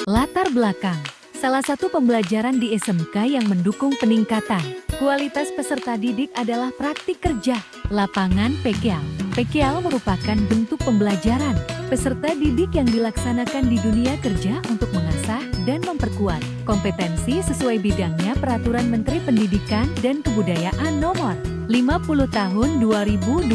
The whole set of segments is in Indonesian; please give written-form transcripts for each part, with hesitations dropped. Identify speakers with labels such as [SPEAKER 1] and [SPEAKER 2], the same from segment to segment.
[SPEAKER 1] Latar belakang. Salah satu pembelajaran di SMK yang mendukung peningkatan kualitas peserta didik adalah praktik kerja lapangan PKL. PKL merupakan bentuk pembelajaran peserta didik yang dilaksanakan di dunia kerja untuk mengasah dan memperkuat kompetensi sesuai bidangnya. Peraturan Menteri Pendidikan dan Kebudayaan Nomor 50 Tahun 2020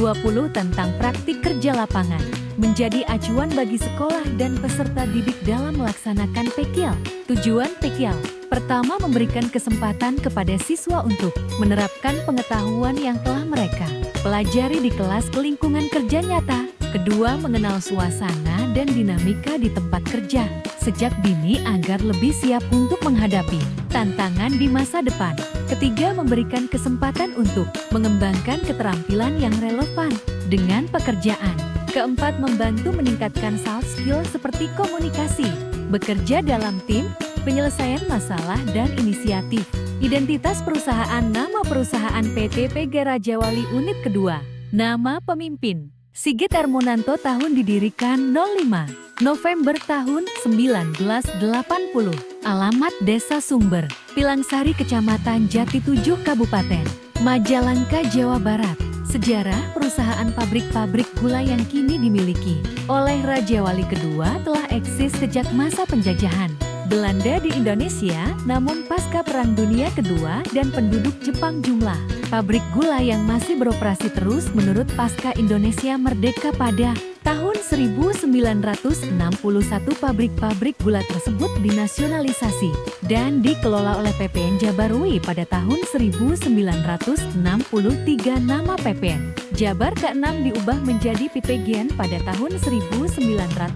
[SPEAKER 1] tentang praktik kerja lapangan menjadi acuan bagi sekolah dan peserta didik dalam melaksanakan PKL. Tujuan PKL: pertama, memberikan kesempatan kepada siswa untuk menerapkan pengetahuan yang telah mereka pelajari di kelas ke lingkungan kerja nyata. Kedua, mengenal suasana dan dinamika di tempat kerja sejak dini agar lebih siap untuk menghadapi tantangan di masa depan. Ketiga, memberikan kesempatan untuk mengembangkan keterampilan yang relevan dengan pekerjaan. Keempat, membantu meningkatkan soft skill seperti komunikasi, bekerja dalam tim, penyelesaian masalah dan inisiatif. Identitas perusahaan: nama perusahaan PT PG Rajawali Unit Kedua. Nama pemimpin: Sigit Ermonanto. Tahun didirikan 05 November tahun 1980. Alamat: Desa Sumber, Pilangsari, Kecamatan Jati 7, Kabupaten Majalengka, Jawa Barat. Sejarah: perusahaan pabrik gula yang kini dimiliki oleh Rajawali Kedua telah eksis sejak masa penjajahan Belanda di Indonesia, namun pasca Perang Dunia Kedua dan penduduk Jepang, jumlah pabrik gula yang masih beroperasi terus menurun pasca Indonesia merdeka pada tahun 1961. Pabrik gula tersebut dinasionalisasi dan dikelola oleh PPN Jabarui pada tahun 1963. Nama PPN Jabar ke-6 diubah menjadi PPGN pada tahun 1968.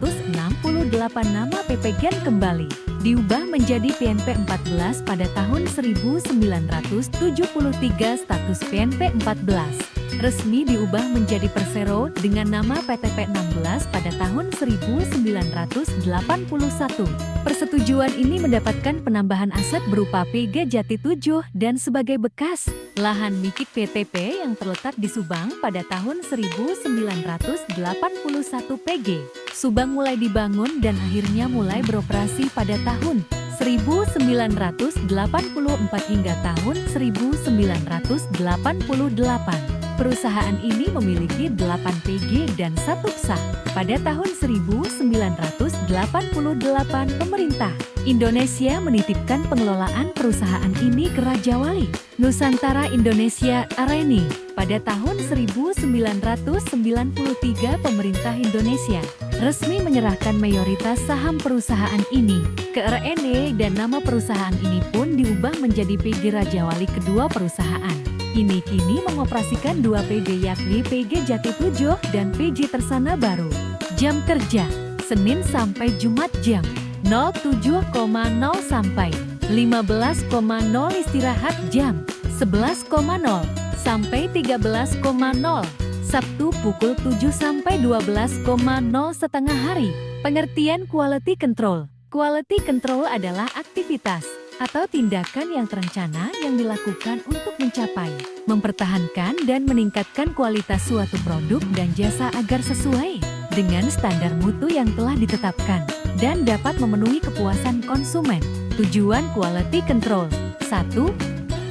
[SPEAKER 1] Nama PPGN kembali diubah menjadi PNP 14 pada tahun 1973. Status PNP 14 resmi diubah menjadi Persero dengan nama PTP 16 pada tahun 1981. Persetujuan ini mendapatkan penambahan aset berupa PG Jati 7 dan sebagai bekas lahan mikik PTP yang terletak di Subang pada tahun 1981. PG Subang mulai dibangun dan akhirnya mulai beroperasi pada tahun 1984 hingga tahun 1988. Perusahaan ini memiliki 8 PG dan 1 PSA. Pada tahun 1988, pemerintah Indonesia menitipkan pengelolaan perusahaan ini ke Rajawali Nusantara Indonesia RNI. Pada tahun 1993, pemerintah Indonesia resmi menyerahkan mayoritas saham perusahaan ini ke RNI dan nama perusahaan ini pun diubah menjadi PG Rajawali Kedua. Perusahaan ini kini mengoperasikan 2 PG yakni PG Jati 7 dan PG Tersana Baru. Jam kerja: Senin sampai Jumat jam 07.00 sampai 15.00. Istirahat jam 11.00 sampai 13.00. Sabtu pukul 7 sampai 12.00 setengah hari. Pengertian quality control. Quality control adalah aktivitas atau tindakan yang terencana yang dilakukan untuk mencapai, mempertahankan dan meningkatkan kualitas suatu produk dan jasa agar sesuai dengan standar mutu yang telah ditetapkan dan dapat memenuhi kepuasan konsumen. Tujuan quality control: 1.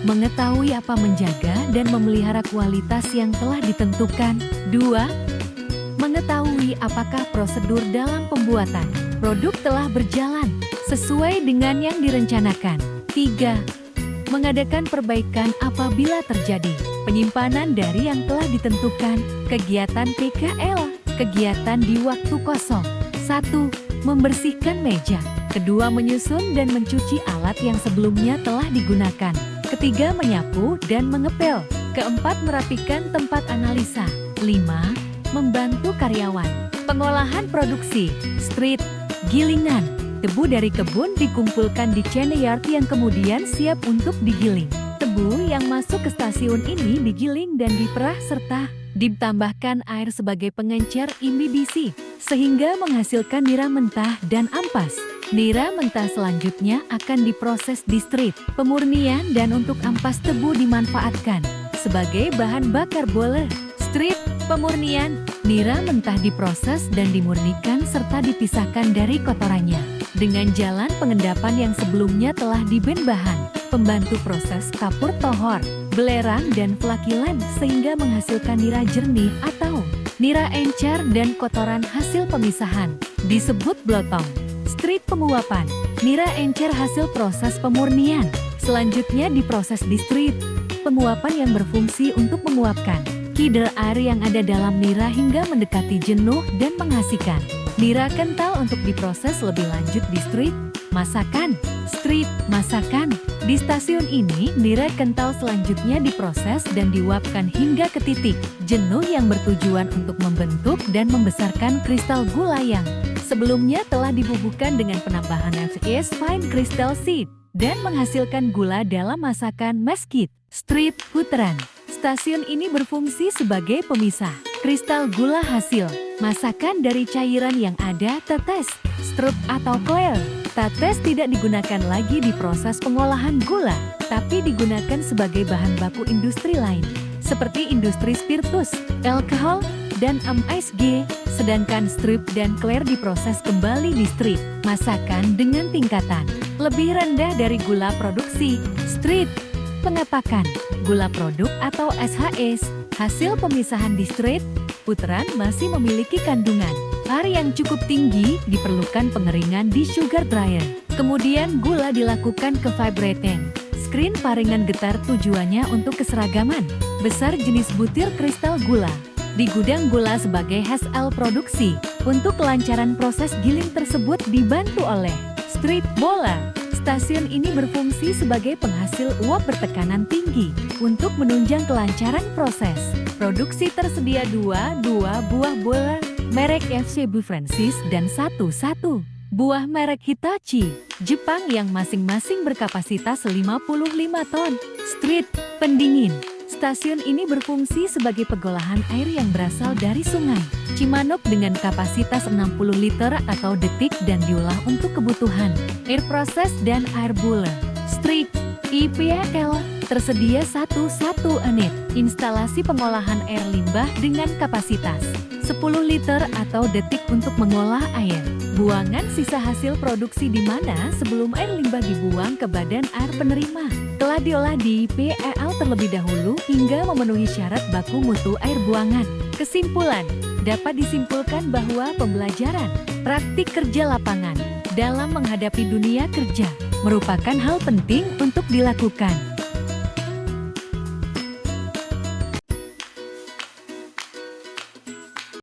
[SPEAKER 1] Mengetahui apa menjaga dan memelihara kualitas yang telah ditentukan. 2. Mengetahui apakah prosedur dalam pembuatan produk telah berjalan sesuai dengan yang direncanakan. 3. Mengadakan perbaikan apabila terjadi penyimpanan dari yang telah ditentukan. Kegiatan PKL: kegiatan di waktu kosong. 1. Membersihkan meja. Kedua, menyusun dan mencuci alat yang sebelumnya telah digunakan. Ketiga, menyapu dan mengepel. Keempat, merapikan tempat analisa. 5. Membantu karyawan. Pengolahan produksi: street, gilingan. Debu dari kebun dikumpulkan di chain yard yang kemudian siap untuk digiling. Tebu yang masuk ke stasiun ini digiling dan diperah serta ditambahkan air sebagai pengencer imbibisi sehingga menghasilkan nira mentah dan ampas. Nira mentah selanjutnya akan diproses di street pemurnian dan untuk ampas tebu dimanfaatkan sebagai bahan bakar boiler. Street pemurnian: nira mentah diproses dan dimurnikan serta dipisahkan dari kotorannya. dengan jalan pengendapan yang sebelumnya telah diben bahan, pembantu proses kapur tohor, belerang dan flakilan sehingga menghasilkan nira jernih atau nira encer dan kotoran hasil pemisahan, disebut blotong. Street penguapan, nira encer hasil proses pemurnian, selanjutnya diproses di street penguapan yang berfungsi untuk menguapkan kadar air yang ada dalam nira hingga mendekati jenuh dan menghasilkan nira kental untuk diproses lebih lanjut di street masakan. Street masakan, di stasiun ini nira kental selanjutnya diproses dan diuapkan hingga ke titik jenuh yang bertujuan untuk membentuk dan membesarkan kristal gula yang sebelumnya telah dibubuhkan dengan penambahan FS fine crystal seed dan menghasilkan gula dalam masakan meskit. Street puteran, stasiun ini berfungsi sebagai pemisah kristal gula hasil masakan dari cairan yang ada tetes, strup atau clear. Tetes tidak digunakan lagi di proses pengolahan gula, tapi digunakan sebagai bahan baku industri lain, seperti industri spiritus, alkohol, dan MSG, sedangkan strip dan clear diproses kembali di strip masakan dengan tingkatan lebih rendah dari gula produksi. Street pengepakan, gula produk atau SHS, hasil pemisahan di street puteran masih memiliki kandungan air yang cukup tinggi, diperlukan pengeringan di sugar dryer. Kemudian gula dilakukan ke vibrating screen paringan getar tujuannya untuk keseragaman besar jenis butir kristal gula di gudang gula sebagai hasil produksi. Untuk kelancaran proses giling tersebut dibantu oleh street bola. Stasiun ini berfungsi sebagai penghasil uap bertekanan tinggi untuk menunjang kelancaran proses. Produksi tersedia dua buah bola merek FCB Francis dan satu buah merek Hitachi, Jepang yang masing-masing berkapasitas 55 ton. Street pendingin, stasiun ini berfungsi sebagai pengolahan air yang berasal dari sungai Cimanuk dengan kapasitas 60 liter atau detik dan diolah untuk kebutuhan air proses dan air boiler. Street IPL, tersedia satu unit instalasi pengolahan air limbah dengan kapasitas 10 liter atau detik untuk mengolah air buangan sisa hasil produksi di mana sebelum air limbah dibuang ke badan air penerima telah diolah di IPL terlebih dahulu hingga memenuhi syarat baku mutu air buangan. Kesimpulan, dapat disimpulkan bahwa pembelajaran praktik kerja lapangan dalam menghadapi dunia kerja merupakan hal penting untuk dilakukan.